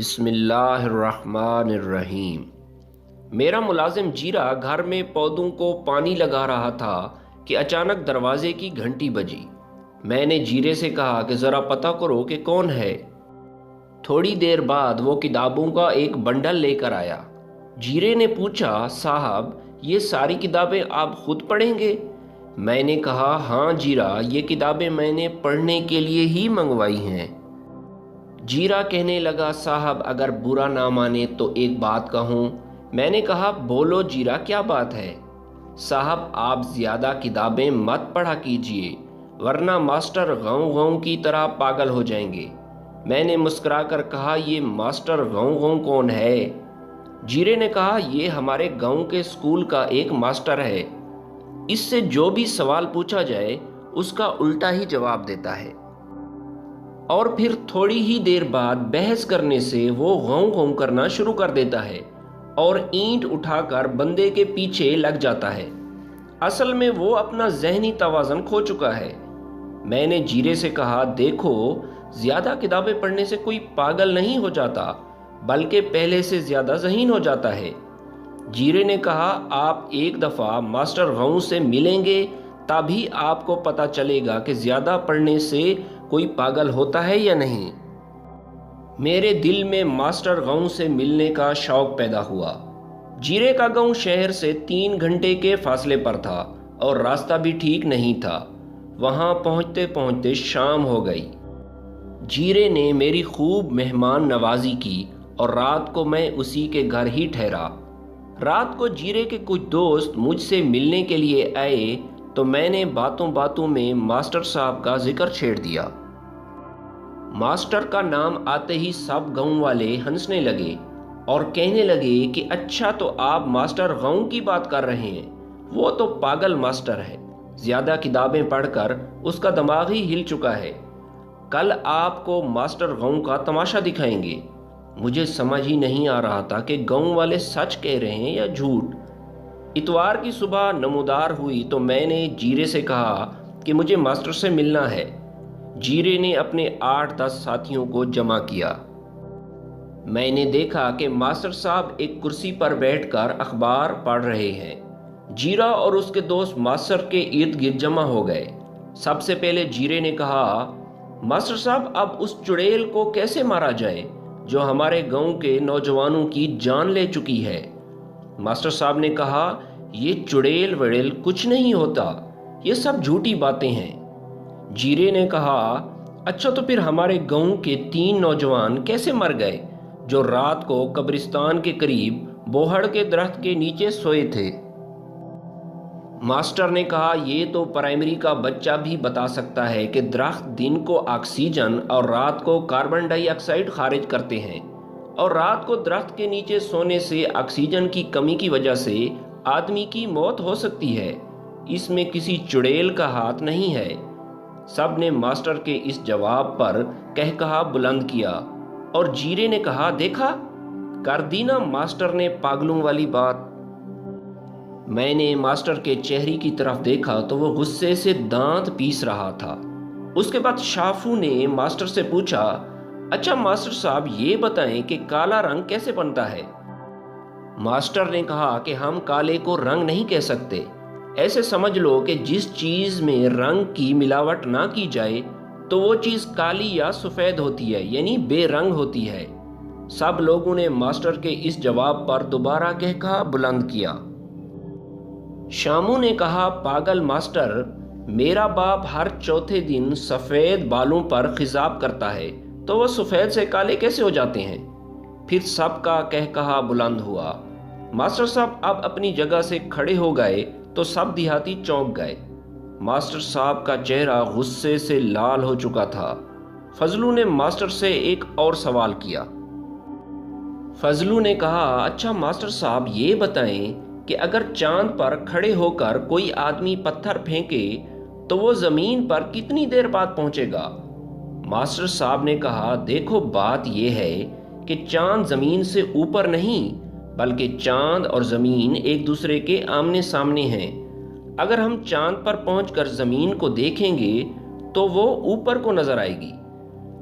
بسم اللہ الرحمن الرحیم۔ میرا ملازم جیرا گھر میں پودوں کو پانی لگا رہا تھا کہ اچانک دروازے کی گھنٹی بجی۔ میں نے جیرے سے کہا کہ ذرا پتہ کرو کہ کون ہے۔ تھوڑی دیر بعد وہ کتابوں کا ایک بنڈل لے کر آیا۔ جیرے نے پوچھا، صاحب یہ ساری کتابیں آپ خود پڑھیں گے؟ میں نے کہا، ہاں جیرا، یہ کتابیں میں نے پڑھنے کے لیے ہی منگوائی ہیں۔ جیرا کہنے لگا، صاحب اگر برا نہ مانے تو ایک بات کہوں؟ میں نے کہا، بولو جیرا، کیا بات ہے؟ صاحب آپ زیادہ کتابیں مت پڑھا کیجئے ورنہ ماسٹر غوں غوں کی طرح پاگل ہو جائیں گے۔ میں نے مسکرا کر کہا، یہ ماسٹر غوں غوں کون ہے؟ جیرے نے کہا، یہ ہمارے گاؤں کے اسکول کا ایک ماسٹر ہے، اس سے جو بھی سوال پوچھا جائے اس کا الٹا ہی جواب دیتا ہے، اور پھر تھوڑی ہی دیر بعد بحث کرنے سے وہ غوں غوں کرنا شروع کر دیتا ہے اور اینٹ اٹھا کر بندے کے پیچھے لگ جاتا ہے۔ اصل میں وہ اپنا ذہنی توازن کھو چکا ہے۔ میں نے جیرے سے کہا، دیکھو زیادہ کتابیں پڑھنے سے کوئی پاگل نہیں ہو جاتا بلکہ پہلے سے زیادہ ذہین ہو جاتا ہے۔ جیرے نے کہا، آپ ایک دفعہ ماسٹر غوں سے ملیں گے تبھی آپ کو پتہ چلے گا کہ زیادہ پڑھنے سے کوئی پاگل ہوتا ہے یا نہیں۔ میرے دل میں ماسٹر غوں سے ملنے کا شوق پیدا ہوا۔ جیرے کا گاؤں شہر سے 3 گھنٹے کے فاصلے پر تھا اور راستہ بھی ٹھیک نہیں تھا۔ وہاں پہنچتے پہنچتے شام ہو گئی۔ جیرے نے میری خوب مہمان نوازی کی اور رات کو میں اسی کے گھر ہی ٹھہرا۔ رات کو جیرے کے کچھ دوست مجھ سے ملنے کے لیے آئے تو میں نے باتوں باتوں میں ماسٹر صاحب کا ذکر چھیڑ دیا۔ ماسٹر کا نام آتے ہی سب گاؤں والے ہنسنے لگے اور کہنے لگے کہ اچھا تو آپ ماسٹر غوں کی بات کر رہے ہیں، وہ تو پاگل ماسٹر ہے، زیادہ کتابیں پڑھ کر اس کا دماغ ہی ہل چکا ہے، کل آپ کو ماسٹر غوں کا تماشا دکھائیں گے۔ مجھے سمجھ ہی نہیں آ رہا تھا کہ گاؤں والے سچ کہہ رہے ہیں یا جھوٹ۔ اتوار کی صبح نمودار ہوئی تو میں نے جیرے سے کہا کہ مجھے ماسٹر سے ملنا ہے۔ جیرے نے اپنے 8-10 ساتھیوں کو جمع کیا۔ میں نے دیکھا کہ ماسٹر صاحب ایک کرسی پر بیٹھ کر اخبار پڑھ رہے ہیں۔ جیرا اور اس کے دوست ماسٹر کے ارد گرد جمع ہو گئے۔ سب سے پہلے جیرے نے کہا، ماسٹر صاحب اب اس چڑیل کو کیسے مارا جائے جو ہمارے گاؤں کے نوجوانوں کی جان لے چکی ہے؟ ماسٹر صاحب نے کہا، یہ چڑیل وڑیل کچھ نہیں ہوتا، یہ سب جھوٹی باتیں ہیں۔ جیرے نے کہا، اچھا تو پھر ہمارے گاؤں کے 3 نوجوان کیسے مر گئے جو رات کو قبرستان کے قریب بوہڑ کے درخت کے نیچے سوئے تھے؟ ماسٹر نے کہا، یہ تو پرائمری کا بچہ بھی بتا سکتا ہے کہ درخت دن کو آکسیجن اور رات کو کاربن ڈائی آکسائیڈ خارج کرتے ہیں، اور رات کو درخت کے نیچے سونے سے آکسیجن کی کمی کی وجہ سے آدمی کی موت ہو سکتی ہے، اس میں کسی چڑیل کا ہاتھ نہیں ہے۔ سب نے ماسٹر کے اس جواب پر کہا بلند کیا اور جیرے نے کہا، دیکھا کر دی نا ماسٹر نے پاگلوں والی بات۔ میں نے ماسٹر کے چہرے کی طرف دیکھا تو وہ غصے سے دانت پیس رہا تھا۔ اس کے بعد شافو نے ماسٹر سے پوچھا، اچھا ماسٹر صاحب یہ بتائیں کہ کالا رنگ کیسے بنتا ہے؟ ماسٹر نے کہا کہ ہم کالے کو رنگ نہیں کہہ سکتے، ایسے سمجھ لو کہ جس چیز میں رنگ کی ملاوٹ نہ کی جائے تو وہ چیز کالی یا سفید ہوتی ہے، یعنی بے رنگ ہوتی ہے۔ سب لوگوں نے ماسٹر کے اس جواب پر دوبارہ کہا بلند کیا۔ شامو نے کہا، پاگل ماسٹر، میرا باپ ہر چوتھے دن سفید بالوں پر خضاب کرتا ہے تو وہ سفید سے کالے کیسے ہو جاتے ہیں؟ پھر سب کا کہا بلند ہوا۔ ماسٹر صاحب اب اپنی جگہ سے کھڑے ہو گئے تو سب دیہاتی چونک گئے۔ ماسٹر صاحب کا چہرہ غصے سے لال ہو چکا تھا۔ فضلو نے ماسٹر سے ایک اور سوال کیا۔ فضلو نے کہا، اچھا ماسٹر صاحب یہ بتائیں کہ اگر چاند پر کھڑے ہو کر کوئی آدمی پتھر پھینکے تو وہ زمین پر کتنی دیر بعد پہنچے گا؟ ماسٹر صاحب نے کہا، دیکھو بات یہ ہے کہ چاند زمین سے اوپر نہیں بلکہ چاند اور زمین ایک دوسرے کے آمنے سامنے ہیں۔ اگر ہم چاند پر پہنچ کر زمین کو دیکھیں گے تو وہ اوپر کو نظر آئے گی۔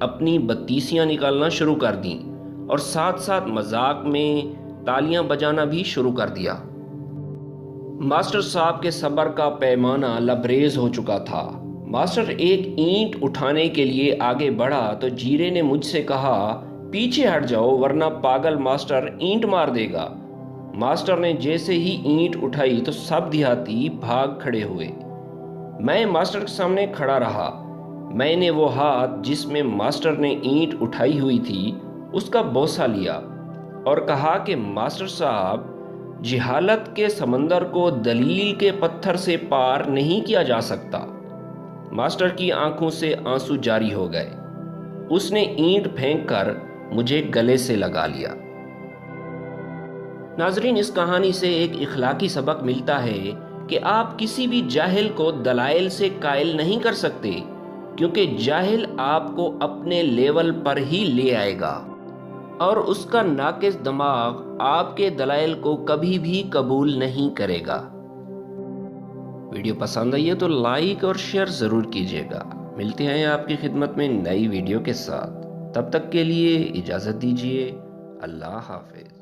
اپنی بتیسیاں نکالنا شروع کر دیں اور ساتھ ساتھ مذاق میں تالیاں بجانا بھی شروع کر دیا۔ ماسٹر صاحب کے صبر کا پیمانہ لبریز ہو چکا تھا۔ ماسٹر ایک اینٹ اٹھانے کے لیے آگے بڑھا تو جیرے نے مجھ سے کہا، پیچھے ہٹ جاؤ ورنہ پاگل ماسٹر اینٹ مار دے گا۔ ماسٹر نے جیسے ہی اینٹ اٹھائی تو سب دیہاتی بھاگ کھڑے ہوئے۔ میں ماسٹر کے سامنے کھڑا رہا۔ میں نے وہ ہاتھ جس میں ماسٹر نے اینٹ اٹھائی ہوئی تھی اس کا بوسہ لیا اور کہا کہ ماسٹر صاحب، جہالت کے سمندر کو دلیل کے پتھر سے پار نہیں کیا جا سکتا۔ ماسٹر کی آنکھوں سے آنسو جاری ہو گئے۔ اس نے اینٹ پھینک کر مجھے گلے سے لگا لیا۔ ناظرین، اس کہانی سے ایک اخلاقی سبق ملتا ہے کہ آپ کسی بھی جاہل کو دلائل سے قائل نہیں کر سکتے، کیونکہ جاہل آپ کو اپنے لیول پر ہی لے آئے گا اور اس کا ناقص دماغ آپ کے دلائل کو کبھی بھی قبول نہیں کرے گا۔ ویڈیو پسند آئی ہے تو لائک اور شیئر ضرور کیجیے گا۔ ملتے ہیں آپ کی خدمت میں نئی ویڈیو کے ساتھ، تب تک کے لیے اجازت دیجیے۔ اللہ حافظ۔